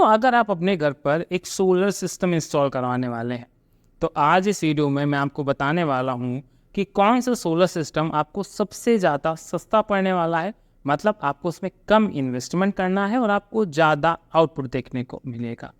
दोस्तों, अगर आप अपने घर पर एक सोलर सिस्टम इंस्टॉल करवाने वाले हैं तो आज इस वीडियो में मैं आपको बताने वाला हूं कि कौन सा सोलर सिस्टम आपको सबसे ज़्यादा सस्ता पड़ने वाला है। मतलब आपको उसमें कम इन्वेस्टमेंट करना है और आपको ज़्यादा आउटपुट देखने को मिलेगा।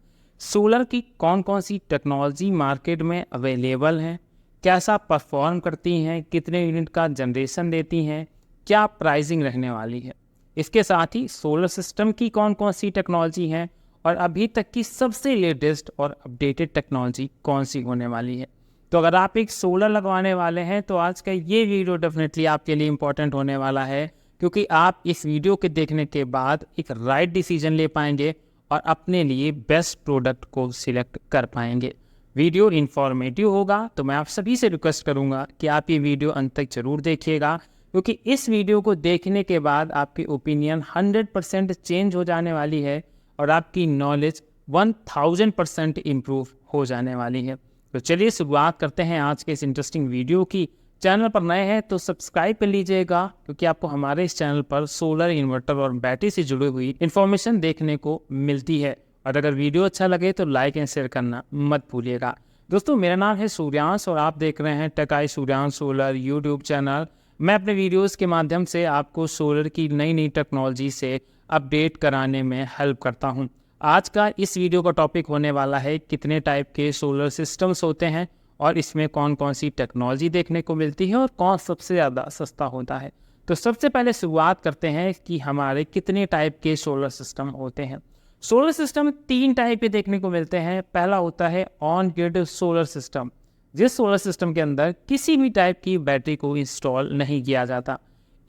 सोलर की कौन कौन सी टेक्नोलॉजी मार्केट में अवेलेबल हैं, कैसा परफॉर्म करती हैं, कितने यूनिट का जनरेशन देती हैं, क्या प्राइसिंग रहने वाली है। इसके साथ ही सोलर सिस्टम की कौन कौन सी टेक्नोलॉजी हैं और अभी तक की सबसे लेटेस्ट और अपडेटेड टेक्नोलॉजी कौन सी होने वाली है। तो अगर आप एक सोलर लगवाने वाले हैं तो आज का ये वीडियो डेफिनेटली आपके लिए इम्पोर्टेंट होने वाला है, क्योंकि आप इस वीडियो के देखने के बाद एक राइट डिसीजन ले पाएंगे और अपने लिए बेस्ट प्रोडक्ट को सिलेक्ट कर पाएंगे। वीडियो इन्फॉर्मेटिव होगा तो मैं आप सभी से रिक्वेस्ट करूंगा कि आप ये वीडियो अंत तक जरूर देखिएगा, क्योंकि इस वीडियो को देखने के बाद आपकी ओपिनियन 100% चेंज हो जाने वाली है और आपकी नॉलेज 1000% इम्प्रूव हो जाने वाली है। तो चलिए शुरुआत करते हैं आज के इस इंटरेस्टिंग वीडियो की। चैनल पर नए हैं तो सब्सक्राइब कर लीजिएगा, क्योंकि आपको हमारे इस चैनल पर सोलर इन्वर्टर और बैटरी से जुड़ी हुई इन्फॉर्मेशन देखने को मिलती है। और अगर वीडियो अच्छा लगे तो लाइक एंड शेयर करना मत भूलिएगा। दोस्तों, मेरा नाम है सूर्यांश और आप देख रहे हैं टेकाई सूर्यांश सोलर यूट्यूब चैनल। मैं अपने वीडियोस के माध्यम से आपको सोलर की नई नई टेक्नोलॉजी से अपडेट कराने में हेल्प करता हूं। आज का इस वीडियो का टॉपिक होने वाला है कितने टाइप के सोलर सिस्टम्स होते हैं और इसमें कौन कौन सी टेक्नोलॉजी देखने को मिलती है और कौन सबसे ज़्यादा सस्ता होता है। तो सबसे पहले शुरुआत करते हैं कि हमारे कितने टाइप के सोलर सिस्टम होते हैं। सोलर सिस्टम 3 टाइप के देखने को मिलते हैं। पहला होता है ऑन ग्रिड सोलर सिस्टम, जिस सोलर सिस्टम के अंदर किसी भी टाइप की बैटरी को इंस्टॉल नहीं किया जाता।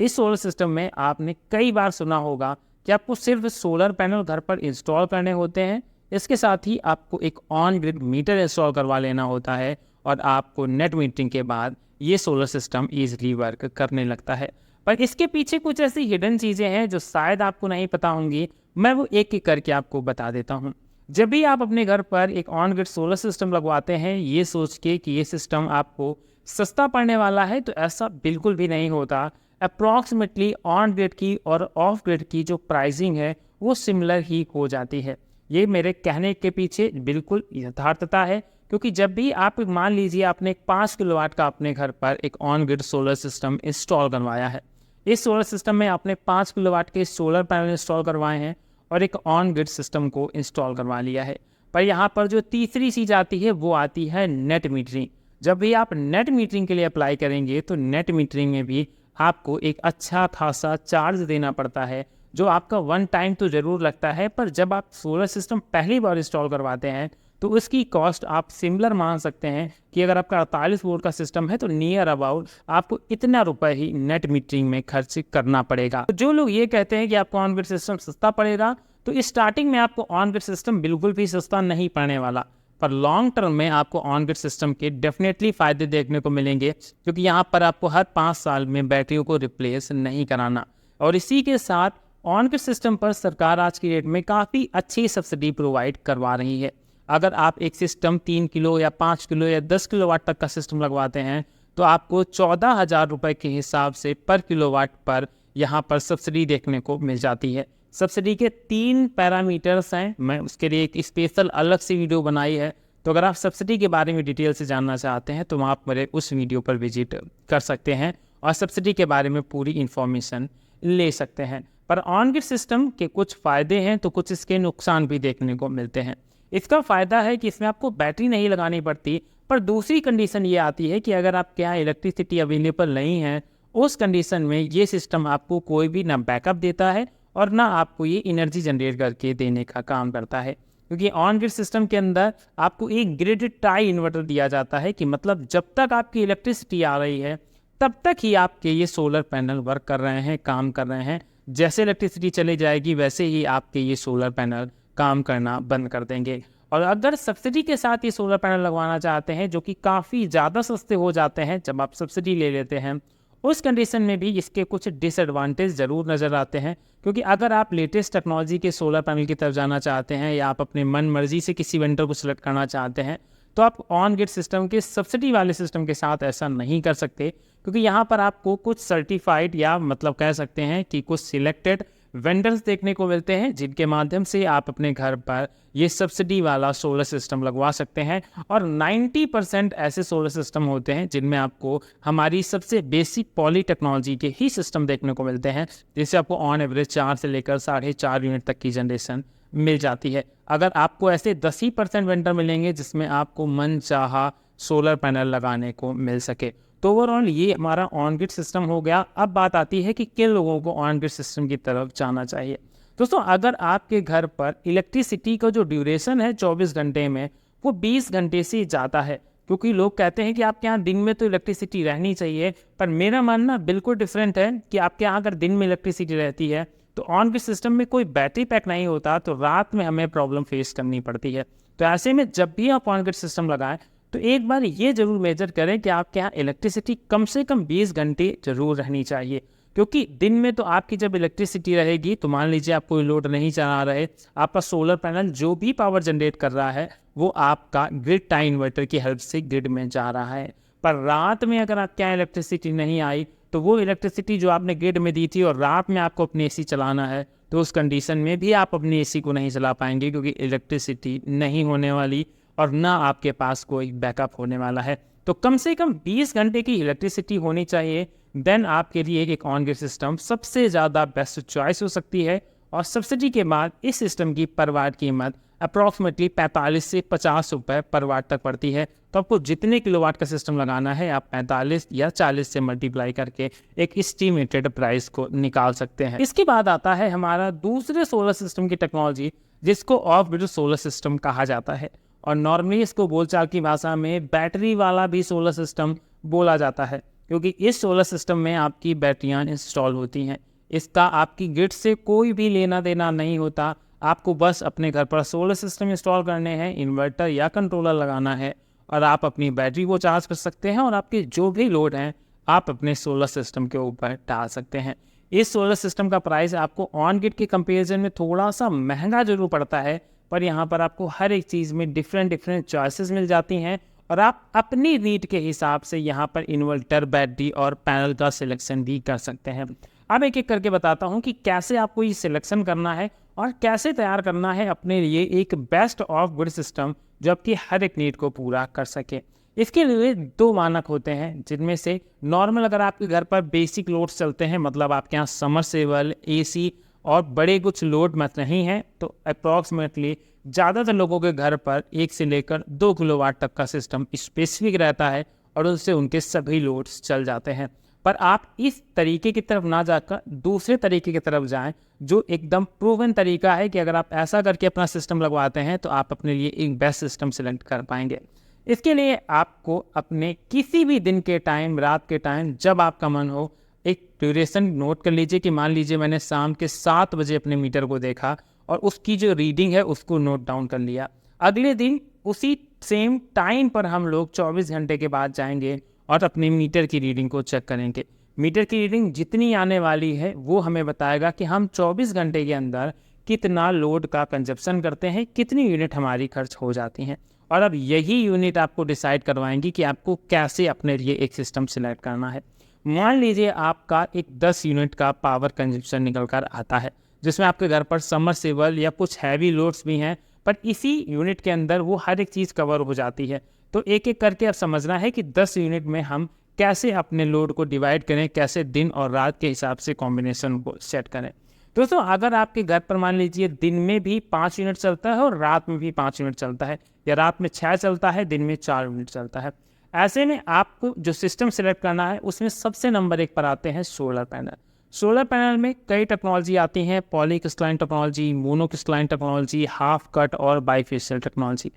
इस सोलर सिस्टम में आपने कई बार सुना होगा कि आपको सिर्फ सोलर पैनल घर पर इंस्टॉल करने होते हैं। इसके साथ ही आपको एक ऑन ग्रिड मीटर इंस्टॉल करवा लेना होता है और आपको नेट मीटरिंग के बाद ये सोलर सिस्टम ईजिली वर्क करने लगता है। पर इसके पीछे कुछ ऐसी हिडन चीज़ें हैं जो शायद आपको नहीं पता होंगी। मैं वो एक एक करके आपको बता देता हूँ। जब भी आप अपने घर पर एक ऑन ग्रिड सोलर सिस्टम लगवाते हैं ये सोच के कि ये सिस्टम आपको सस्ता पड़ने वाला है, तो ऐसा बिल्कुल भी नहीं होता। अप्रॉक्सीमेटली ऑन ग्रिड की और ऑफ ग्रिड की जो प्राइसिंग है वो सिमिलर ही हो जाती है। ये मेरे कहने के पीछे बिल्कुल यथार्थता है, क्योंकि जब भी आप मान लीजिए आपने एक 5 किलोवाट का अपने घर पर एक on grid solar system install करवाया है। इस सोलर सिस्टम में आपने 5 किलोवाट के सोलर पैनल इंस्टॉल करवाए हैं और एक ऑन ग्रिड सिस्टम को इंस्टॉल करवा लिया है। पर यहाँ पर जो तीसरी चीज़ आती है वो आती है नेट मीटरिंग। जब भी आप नेट मीटरिंग के लिए अप्लाई करेंगे तो नेट मीटरिंग में भी आपको एक अच्छा खासा चार्ज देना पड़ता है, जो आपका वन टाइम तो ज़रूर लगता है। पर जब आप सोलर सिस्टम पहली बार इंस्टॉल करवाते हैं तो उसकी कॉस्ट आप सिमिलर मान सकते हैं कि अगर आपका 48 वोल्ट का सिस्टम है तो नियर अबाउट आपको इतना रुपए ही नेट मीटरिंग में खर्च करना पड़ेगा। तो जो लोग ये कहते हैं कि आपको ऑन ग्रिड सिस्टम सस्ता पड़ेगा, तो स्टार्टिंग में आपको ऑन ग्रिड सिस्टम बिल्कुल भी सस्ता नहीं पड़ने वाला। पर लॉन्ग टर्म में आपको ऑन ग्रिड सिस्टम के डेफिनेटली फ़ायदे देखने को मिलेंगे, क्योंकि यहाँ पर आपको हर 5 साल में बैटरियों को रिप्लेस नहीं कराना। और इसी के साथ ऑन ग्रिड सिस्टम पर सरकार आज की डेट में काफ़ी अच्छी सब्सिडी प्रोवाइड करवा रही है। अगर आप एक सिस्टम 3 किलो या 5 किलो या 10 किलोवाट तक का सिस्टम लगवाते हैं तो आपको 14,000 रुपये के हिसाब से पर किलोवाट पर यहाँ पर सब्सिडी देखने को मिल जाती है। सब्सिडी के 3 पैरामीटर्स हैं, मैं उसके लिए एक स्पेशल अलग से वीडियो बनाई है। तो अगर आप सब्सिडी के बारे में डिटेल से जानना चाहते हैं तो आप मेरे उस वीडियो पर विजिट कर सकते हैं और सब्सिडी के बारे में पूरी इन्फॉर्मेशन ले सकते हैं। पर ऑन ग्रिड सिस्टम के कुछ फ़ायदे हैं तो कुछ इसके नुकसान भी देखने को मिलते हैं। इसका फ़ायदा है कि इसमें आपको बैटरी नहीं लगानी पड़ती, पर दूसरी कंडीशन ये आती है कि अगर आपके यहाँ इलेक्ट्रिसिटी अवेलेबल नहीं है उस कंडीशन में ये सिस्टम आपको कोई भी ना बैकअप देता है और ना आपको ये एनर्जी जनरेट करके देने का काम करता है। क्योंकि ऑन ग्रिड सिस्टम के अंदर आपको एक ग्रिड टाई इन्वर्टर दिया जाता है, कि मतलब जब तक आपकी इलेक्ट्रिसिटी आ रही है तब तक ही आपके ये सोलर पैनल वर्क कर रहे हैं, काम कर रहे हैं। जैसे इलेक्ट्रिसिटी चली जाएगी वैसे ही आपके ये सोलर पैनल काम करना बंद कर देंगे। और अगर सब्सिडी के साथ ये सोलर पैनल लगवाना चाहते हैं, जो कि काफ़ी ज़्यादा सस्ते हो जाते हैं जब आप सब्सिडी ले लेते हैं, उस कंडीशन में भी इसके कुछ डिसएडवांटेज ज़रूर नज़र आते हैं। क्योंकि अगर आप लेटेस्ट टेक्नोलॉजी के सोलर पैनल की तरफ जाना चाहते हैं या आप अपने मन मर्जी से किसी वेंडर को सिलेक्ट करना चाहते हैं तो आप ऑन ग्रिड सिस्टम के सब्सिडी वाले सिस्टम के साथ ऐसा नहीं कर सकते, क्योंकि यहाँ पर आपको कुछ सर्टिफाइड या मतलब कह सकते हैं कि कुछ सिलेक्टेड वेंडर्स देखने को मिलते हैं जिनके माध्यम से आप अपने घर पर ये सब्सिडी वाला सोलर सिस्टम लगवा सकते हैं। और 90% ऐसे सोलर सिस्टम होते हैं जिनमें आपको हमारी सबसे बेसिक पॉली टेक्नोलॉजी के ही सिस्टम देखने को मिलते हैं, जिससे आपको ऑन एवरेज 4 से लेकर 4.5 यूनिट तक की जनरेशन मिल जाती है। अगर आपको ऐसे 10% वेंडर मिलेंगे जिसमें आपको मन चाहा सोलर पैनल लगाने को मिल सके। तो ओवरऑल ये हमारा ऑन ग्रिड सिस्टम हो गया। अब बात आती है कि किन लोगों को ऑन ग्रिड सिस्टम की तरफ जाना चाहिए। दोस्तों, अगर आपके घर पर इलेक्ट्रिसिटी का जो ड्यूरेशन है 24 घंटे में, वो 20 घंटे से ज़्यादा है, क्योंकि लोग कहते हैं कि आपके यहाँ दिन में तो इलेक्ट्रिसिटी रहनी चाहिए, पर मेरा मानना बिल्कुल डिफरेंट है कि आपके यहाँ अगर दिन में इलेक्ट्रिसिटी रहती है तो ऑन ग्रिड सिस्टम में कोई बैटरी पैक नहीं होता, तो रात में हमें प्रॉब्लम फेस करनी पड़ती है। तो ऐसे में जब भी आप ऑन ग्रिड सिस्टम लगाएं तो एक बार ये जरूर मेजर करें कि आपके यहाँ इलेक्ट्रिसिटी कम से कम 20 घंटे जरूर रहनी चाहिए, क्योंकि दिन में तो आपकी जब इलेक्ट्रिसिटी रहेगी तो मान लीजिए आप कोई लोड नहीं चला रहे, आपका सोलर पैनल जो भी पावर जनरेट कर रहा है वो आपका ग्रिड टाई इन्वर्टर की हेल्प से ग्रिड में जा रहा है। पर रात में अगर आपके यहाँ इलेक्ट्रिसिटी नहीं आई तो वो इलेक्ट्रिसिटी जो आपने ग्रिड में दी थी और रात में आपको अपनी एसी चलाना है, तो उस कंडीशन में भी आप अपनी एसी को नहीं चला पाएंगे, क्योंकि इलेक्ट्रिसिटी नहीं होने वाली और ना आपके पास कोई बैकअप होने वाला है। तो कम से कम 20 घंटे की इलेक्ट्रिसिटी होनी चाहिए, देन आपके लिए एक ऑन ग्रिड सिस्टम सबसे ज़्यादा बेस्ट चॉइस हो सकती है। और सब्सिडी के बाद इस सिस्टम की पर वाट कीमत अप्रॉक्सीमेटली 45 से 50 रुपये पर वाट तक पड़ती है। तो आपको जितने किलोवाट का सिस्टम लगाना है आप 45 या 40 से मल्टीप्लाई करके एक एस्टिमेटेड प्राइस को निकाल सकते हैं। इसके बाद आता है हमारा दूसरे सोलर सिस्टम की टेक्नोलॉजी, जिसको ऑफ ग्रिड सोलर सिस्टम कहा जाता है, और नॉर्मली इसको बोलचाल की भाषा में बैटरी वाला भी सोलर सिस्टम बोला जाता है, क्योंकि इस सोलर सिस्टम में आपकी बैटरियां इंस्टॉल होती हैं। इसका आपकी ग्रिड से कोई भी लेना देना नहीं होता, आपको बस अपने घर पर सोलर सिस्टम इंस्टॉल करने हैं, इन्वर्टर या कंट्रोलर लगाना है और आप अपनी बैटरी को चार्ज कर सकते हैं और आपके जो भी लोड हैं आप अपने सोलर सिस्टम के ऊपर डाल सकते हैं। इस सोलर सिस्टम का प्राइस आपको ऑन ग्रिड के कंपेरिजन में थोड़ा सा महंगा जरूर पड़ता है, पर यहाँ पर आपको हर एक चीज़ में डिफरेंट चॉइसेस मिल जाती हैं और आप अपनी नीड के हिसाब से यहाँ पर इन्वर्टर, बैटरी और पैनल का सिलेक्शन भी कर सकते हैं। अब एक एक करके बताता हूँ कि कैसे आपको ये सिलेक्शन करना है और कैसे तैयार करना है अपने लिए एक बेस्ट ऑफ ग्रिड सिस्टम जो आपकी हर एक नीड को पूरा कर सके। इसके लिए 2 मानक होते हैं, जिनमें से नॉर्मल अगर आपके घर पर बेसिक लोड्स चलते हैं, मतलब आपके यहाँ समरसेबल, एसी और बड़े कुछ लोड मत नहीं है, तो अप्रॉक्सीमेटली ज़्यादातर लोगों के घर पर 1 से लेकर 2 किलोवाट तक का सिस्टम स्पेसिफिक रहता है और उससे उनके सभी लोड्स चल जाते हैं। पर आप इस तरीके की तरफ ना जाकर दूसरे तरीके की तरफ जाएं, जो एकदम प्रूवन तरीका है कि अगर आप ऐसा करके अपना सिस्टम लगवाते हैं तो आप अपने लिए एक बेस्ट सिस्टम सिलेक्ट कर पाएंगे। इसके लिए आपको अपने किसी भी दिन के टाइम, रात के टाइम, जब आपका मन हो, एक ड्यूरेशन नोट कर लीजिए कि मान लीजिए मैंने शाम के 7 बजे अपने मीटर को देखा और उसकी जो रीडिंग है उसको नोट डाउन कर लिया। अगले दिन उसी सेम टाइम पर हम लोग 24 घंटे के बाद जाएंगे और अपने मीटर की रीडिंग को चेक करेंगे। मीटर की रीडिंग जितनी आने वाली है वो हमें बताएगा कि हम 24 घंटे के अंदर कितना लोड का कंजप्शन करते हैं, कितनी यूनिट हमारी खर्च हो जाती हैं। और अब यही यूनिट आपको डिसाइड करवाएंगी कि आपको कैसे अपने लिए एक सिस्टम सिलेक्ट करना है। मान लीजिए आपका एक 10 यूनिट का पावर कंजप्शन निकल कर आता है, जिसमें आपके घर पर समरसेबल या कुछ हैवी लोड्स भी हैं, पर इसी यूनिट के अंदर वो हर एक चीज़ कवर हो जाती है। तो एक एक करके अब समझना है कि 10 यूनिट में हम कैसे अपने लोड को डिवाइड करें, कैसे दिन और रात के हिसाब से कॉम्बिनेशन को सेट करें। दोस्तों, अगर आपके घर पर मान लीजिए दिन में भी 5 यूनिट चलता है और रात में भी 5 यूनिट चलता है, या रात में 6 चलता है, दिन में 4 यूनिट चलता है, ऐसे में आपको जो सिस्टम सिलेक्ट करना है उसमें सबसे नंबर 1 पर आते हैं सोलर पैनल। सोलर पैनल में कई टेक्नोलॉजी आती हैं, polycrystalline technology, monocrystalline technology, half cut और बाईफेशियल टेक्नोलॉजी।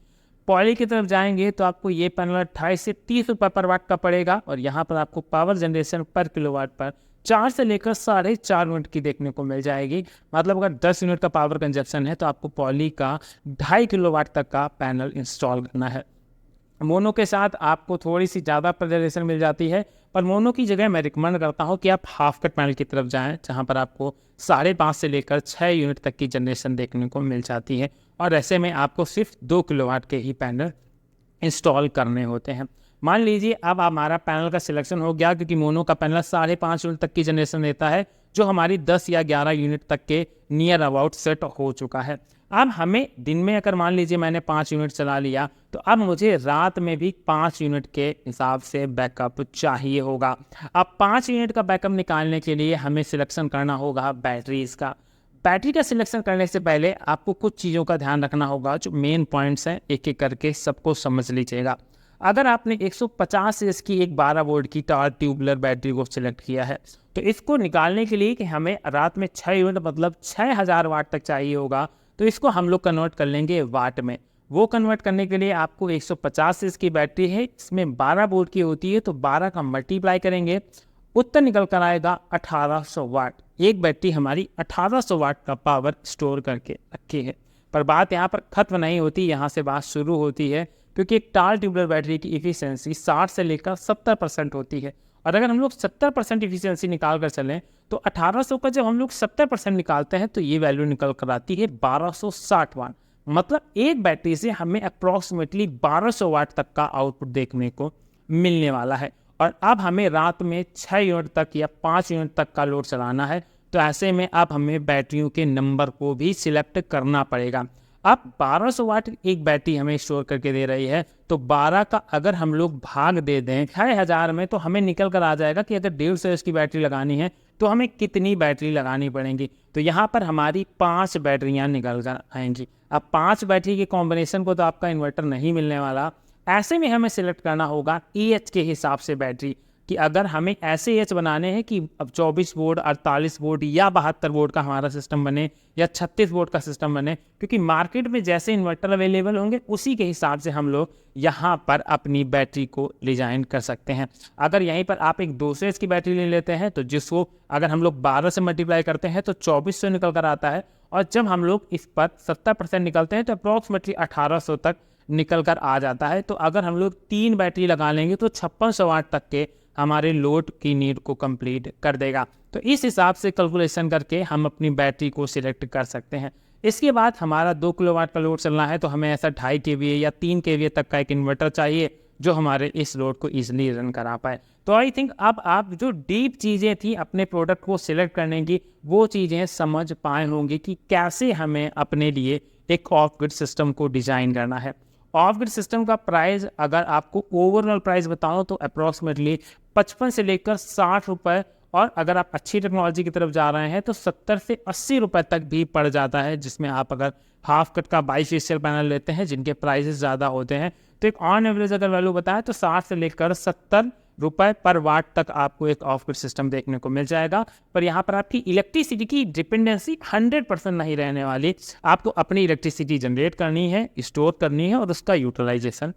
पॉली की तरफ जाएंगे तो आपको ये पैनल 28 से 30 रुपये पर वाट का पड़ेगा और यहाँ पर आपको पावर जनरेशन पर किलोवाट पर 4 से लेकर 4.5 यूनिट की देखने को मिल जाएगी। मतलब अगर 10 यूनिट का पावर कंजप्शन है तो आपको पॉली का 2.5 किलोवाट तक का पैनल इंस्टॉल करना है। मोनो के साथ आपको थोड़ी सी ज़्यादा जनरेशन मिल जाती है, पर मोनो की जगह मैं रिकमेंड करता हूं कि आप हाफ कट पैनल की तरफ जाएं, जहां पर आपको 5.5 से लेकर 6 यूनिट तक की जनरेशन देखने को मिल जाती है और ऐसे में आपको सिर्फ 2 किलोवाट के ही पैनल इंस्टॉल करने होते हैं। मान लीजिए अब हमारा पैनल का सिलेक्शन हो गया, क्योंकि मोनो का पैनल 5.5 यूनिट तक की जनरेशन देता है, जो हमारी 10 या 11 यूनिट तक के नियर अबाउट सेट हो चुका है। अब हमें दिन में अगर मान लीजिए मैंने 5 यूनिट चला लिया, तो अब मुझे रात में भी 5 यूनिट के हिसाब से बैकअप चाहिए होगा। अब 5 यूनिट का बैकअप निकालने के लिए हमें सिलेक्शन करना होगा बैटरीज का। बैटरी का सिलेक्शन करने से पहले आपको कुछ चीज़ों का ध्यान रखना होगा, जो मेन पॉइंट्स हैं एक एक करके सबको समझ लीजिएगा। अगर आपने 150 एएच की एक 12 वोल्ट की टार ट्यूबुलर बैटरी को सिलेक्ट किया है, तो इसको निकालने के लिए कि हमें रात में 6 यूनिट मतलब 6000 वाट तक चाहिए होगा, तो इसको हम लोग कन्वर्ट कर लेंगे वाट में। वो कन्वर्ट करने के लिए आपको 150 एएच की बैटरी है, इसमें 12 वोल्ट की होती है, तो 12 का मल्टीप्लाई करेंगे, उत्तर निकल कर आएगा 1800 वाट। एक बैटरी हमारी 1800 वाट का पावर स्टोर करके रखी है। पर बात यहाँ पर खत्म नहीं होती, यहाँ से बात शुरू होती है, क्योंकि एक टार ट्यूबुलर बैटरी की इफिशियंसी 60 से लेकर 70% होती है। और अगर हम लोग 70% इफिशियंसी निकाल कर चलें, तो 1800 का जब हम लोग 70% निकालते हैं, तो ये वैल्यू निकल कर आती है 1260 वाट। मतलब एक बैटरी से हमें अप्रॉक्सीमेटली 1200 वाट तक का आउटपुट देखने को मिलने वाला है। और अब हमें रात में 6 यूनिट तक या 5 यूनिट तक का लोड चलाना है, तो ऐसे में अब हमें बैटरियों के नंबर को भी सिलेक्ट करना पड़ेगा। अब 1200 वाट एक बैटरी हमें स्टोर करके दे रही है, तो 12 का अगर हम लोग भाग दे दें 6000 में, तो हमें निकल कर आ जाएगा कि अगर 150 एएच की बैटरी लगानी है तो हमें कितनी बैटरी लगानी पड़ेंगी। तो यहाँ पर हमारी 5 बैटरियाँ निकल कर आएंगी। अब 5 बैटरी के कॉम्बिनेशन को तो आपका इन्वर्टर नहीं मिलने वाला, ऐसे में हमें सिलेक्ट करना होगा एएच के हिसाब से बैटरी, कि अगर हमें ऐसे एच बनाने हैं कि अब 24 वोल्ट 48 वोल्ट या 72 वोल्ट का हमारा सिस्टम बने या 36 वोल्ट का सिस्टम बने, क्योंकि मार्केट में जैसे इन्वर्टर अवेलेबल होंगे उसी के हिसाब से हम लोग यहाँ पर अपनी बैटरी को डिजाइन कर सकते हैं। अगर यहीं पर आप एक 200 एच की बैटरी ले लेते हैं, तो जिसको अगर हम लोग 12 से मल्टीप्लाई करते हैं तो 2400 निकल कर आता है, और जब हम लोग इस पर 70% निकलते हैं तो अप्रॉक्सीमेटली 1800 तक निकल कर आ जाता है। तो अगर हम लोग 3 बैटरी लगा लेंगे तो 5600 वाट तक के हमारे लोड की नीड को कंप्लीट कर देगा। तो इस हिसाब से कैलकुलेशन करके हम अपनी बैटरी को सिलेक्ट कर सकते हैं। इसके बाद हमारा 2 किलोवाट का लोड चलना है, तो हमें ऐसा 2.5 kVA या 3 kVA तक का एक इन्वर्टर चाहिए जो हमारे इस लोड को ईजिली रन करा पाए। तो आई थिंक अब आप जो डीप चीज़ें थी अपने प्रोडक्ट को सिलेक्ट करने की, वो चीज़ें समझ पाए होंगे कि कैसे हमें अपने लिए एक ऑफ ग्रिड सिस्टम को डिज़ाइन करना है। ऑफ ग्रिड सिस्टम का प्राइस अगर आपको ओवरऑल प्राइस बताऊं तो अप्रॉक्सीमेटली 55 से लेकर 60 रुपये, और अगर आप अच्छी टेक्नोलॉजी की तरफ जा रहे हैं तो 70 से 80 रुपये तक भी पड़ जाता है, जिसमें आप अगर हाफ कट का बाईफेशियल पैनल लेते हैं जिनके प्राइसेस ज़्यादा होते हैं, तो एक ऑन एवरेज अगर वैल्यू बताएं तो 60 से लेकर 70 रुपये पर वाट तक आपको एक ऑफ ग्रिड सिस्टम देखने को मिल जाएगा। पर यहाँ पर आपकी इलेक्ट्रिसिटी की डिपेंडेंसी 100% नहीं रहने वाली। आपको अपनी इलेक्ट्रिसिटी जनरेट करनी है, स्टोर करनी है और उसका यूटिलाइजेशन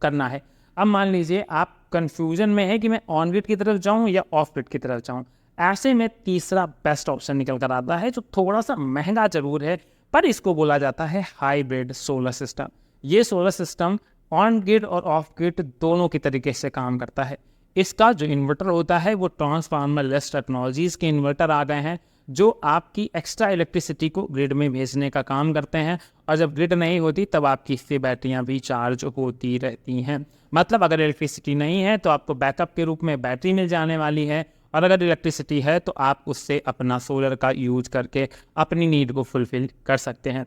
करना है। अब मान लीजिए आप कंफ्यूजन में है कि मैं ऑन ग्रिड की तरफ जाऊं या ऑफ ग्रिड की तरफ जाऊं, ऐसे में तीसरा बेस्ट ऑप्शन निकल कर आता है, जो थोड़ा सा महंगा जरूर है, पर इसको बोला जाता है हाइब्रिड सोलर सिस्टम। ये सोलर सिस्टम ऑन ग्रिड और ऑफ ग्रिड दोनों की तरीके से काम करता है। इसका जो इन्वर्टर होता है वो ट्रांसफार्मर लेस टेक्नोलॉजीज के इन्वर्टर आ गए हैं, जो आपकी एक्स्ट्रा इलेक्ट्रिसिटी को ग्रिड में भेजने का काम करते हैं, और जब ग्रिड नहीं होती तब आपकी इससे बैटरियां भी चार्ज होती रहती हैं। मतलब अगर इलेक्ट्रिसिटी नहीं है तो आपको बैकअप के रूप में बैटरी मिल जाने वाली है, और अगर इलेक्ट्रिसिटी है तो आप उससे अपना सोलर का यूज करके अपनी नीड को फुलफिल कर सकते हैं।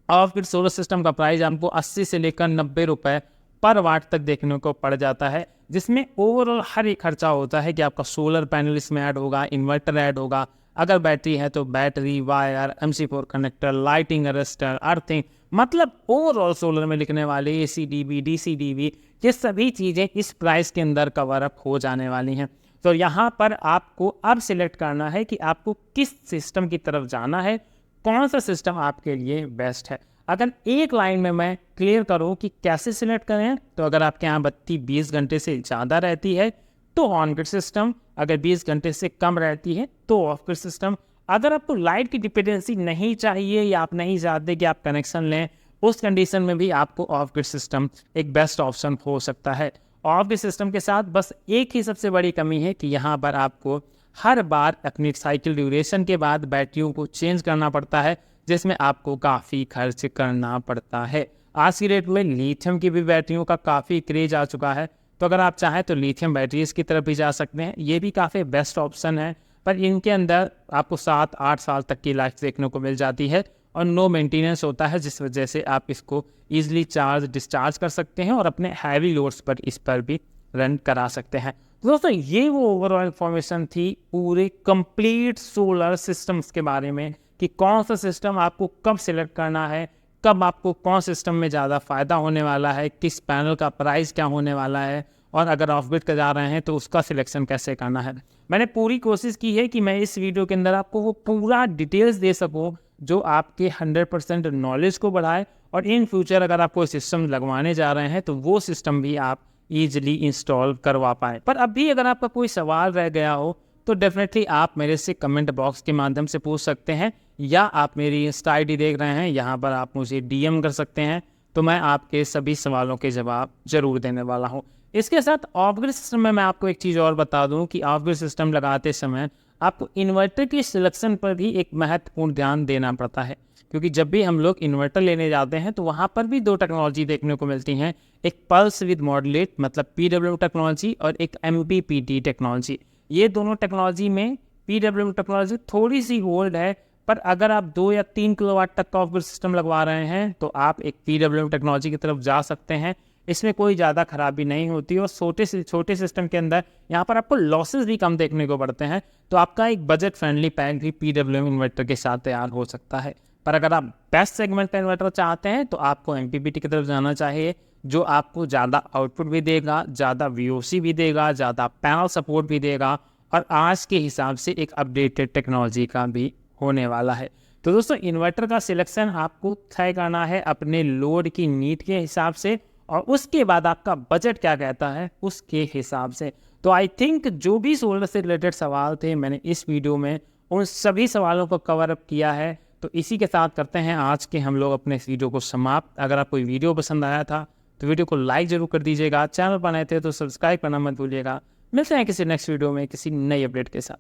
ऑफ ग्रिड सोलर सिस्टम का प्राइस आपको 80 से लेकर 90 रुपये पर वाट तक देखने को पड़ जाता है, जिसमें ओवरऑल हर एक खर्चा होता है कि आपका सोलर पैनल इसमें ऐड होगा, इन्वर्टर ऐड होगा, अगर बैटरी है तो battery, wire, MC4 connector, lighting arrester, earthing, मतलब ओवरऑल सोलर में लिखने वाले ACDB, DCDB, ये सभी चीज़ें इस प्राइस के अंदर कवर अप हो जाने वाली हैं। तो यहाँ पर आपको अब सिलेक्ट करना है कि आपको किस सिस्टम की तरफ जाना है, कौन सा सिस्टम आपके लिए बेस्ट है। अगर एक लाइन में मैं क्लियर करूँ कि कैसे सिलेक्ट करें, तो अगर आपके यहाँ बत्ती 20 घंटे से ज़्यादा रहती है तो ऑन ग्रिड सिस्टम, अगर 20 घंटे से कम रहती है तो ऑफ ग्रिड सिस्टम। अगर आपको लाइट की डिपेंडेंसी नहीं चाहिए या आप नहीं चाहते कि आप कनेक्शन लें, उस कंडीशन में भी आपको ऑफ ग्रिड सिस्टम एक बेस्ट ऑप्शन हो सकता है। ऑफ ग्रिड सिस्टम के साथ बस एक ही सबसे बड़ी कमी है कि यहाँ पर आपको हर बार अपनी साइकिल ड्यूरेशन के बाद बैटरियों को चेंज करना पड़ता है, जिसमें आपको काफ़ी खर्च करना पड़ता है। आज की डेट में लिथियम की भी बैटरियों का काफ़ी क्रेज आ चुका है, तो अगर आप चाहें तो लिथियम बैटरीज की तरफ भी जा सकते हैं, ये भी काफ़ी बेस्ट ऑप्शन है। पर इनके अंदर आपको 7-8 साल तक की लाइफ देखने को मिल जाती है और नो मेंटेनेंस होता है, जिस वजह से आप इसको ईजिली चार्ज डिस्चार्ज कर सकते हैं और अपने हैवी लोड्स पर इस पर भी रन करा सकते हैं। तो दोस्तों ये वो ओवरऑल इन्फॉर्मेशन थी पूरे कंप्लीट सोलर सिस्टम्स के बारे में कि कौन सा सिस्टम आपको कब सिलेक्ट करना है, कब आपको कौन सिस्टम में ज़्यादा फ़ायदा होने वाला है, किस पैनल का प्राइस क्या होने वाला है, और अगर ऑफ बिट का जा रहे हैं तो उसका सिलेक्शन कैसे करना है। मैंने पूरी कोशिश की है कि मैं इस वीडियो के अंदर आपको वो पूरा डिटेल्स दे सकूं जो आपके 100% नॉलेज को बढ़ाए, और इन फ्यूचर अगर आप कोई सिस्टम लगवाने जा रहे हैं तो वो सिस्टम भी आप ईजिली इंस्टॉल करवा पाएँ। पर अभी अगर आपका कोई सवाल रह गया हो तो डेफिनेटली आप मेरे से कमेंट बॉक्स के माध्यम से पूछ सकते हैं, या आप मेरी इंस्टा आईडी देख रहे हैं, यहाँ पर आप मुझे डीएम कर सकते हैं, तो मैं आपके सभी सवालों के जवाब जरूर देने वाला हूँ। इसके साथ ऑफ ग्रिड सिस्टम में मैं आपको एक चीज़ और बता दूं कि ऑफ ग्रिड सिस्टम लगाते समय आपको इन्वर्टर की सिलेक्शन पर भी एक महत्वपूर्ण ध्यान देना पड़ता है, क्योंकि जब भी हम लोग इन्वर्टर लेने जाते हैं तो वहाँ पर भी 2 टेक्नोलॉजी देखने को मिलती हैं, एक पल्स विद मॉड्यूलेट मतलब PWM टेक्नोलॉजी और एक MPPT टेक्नोलॉजी। ये दोनों टेक्नोलॉजी में PWM टेक्नोलॉजी थोड़ी सी ओल्ड है, पर अगर आप 2 या 3 किलोवाट तक का ऑफ ग्रिड सिस्टम लगवा रहे हैं तो आप एक PWM टेक्नोलॉजी की तरफ जा सकते हैं। इसमें कोई ज़्यादा खराबी नहीं होती और छोटे सिस्टम के अंदर यहाँ पर आपको लॉसेस भी कम देखने को पड़ते हैं, तो आपका एक बजट फ्रेंडली पैक भी PWM इन्वर्टर के साथ तैयार हो सकता है। पर अगर आप बेस्ट सेगमेंट का इन्वर्टर चाहते हैं तो आपको MPPT की तरफ जाना चाहिए, जो आपको ज़्यादा आउटपुट भी देगा, ज़्यादा VOC भी देगा, ज़्यादा पैनल सपोर्ट भी देगा, और आज के हिसाब से एक अपडेटेड टेक्नोलॉजी का भी होने वाला है। तो दोस्तों इन्वर्टर का सिलेक्शन आपको तय करना है अपने लोड की नीड के हिसाब से, और उसके बाद आपका बजट क्या कहता है उसके हिसाब से। तो आई थिंक जो भी सोलर से रिलेटेड सवाल थे मैंने इस वीडियो में उन सभी सवालों को कवर अप किया है। तो इसी के साथ करते हैं आज के हम लोग अपने इस वीडियो को समाप्त। अगर आपको वीडियो पसंद आया था तो वीडियो को लाइक जरूर कर दीजिएगा, चैनल पर नए थे तो सब्सक्राइब करना मत भूलिएगा। मिलते हैं किसी नेक्स्ट वीडियो में किसी नई अपडेट के साथ।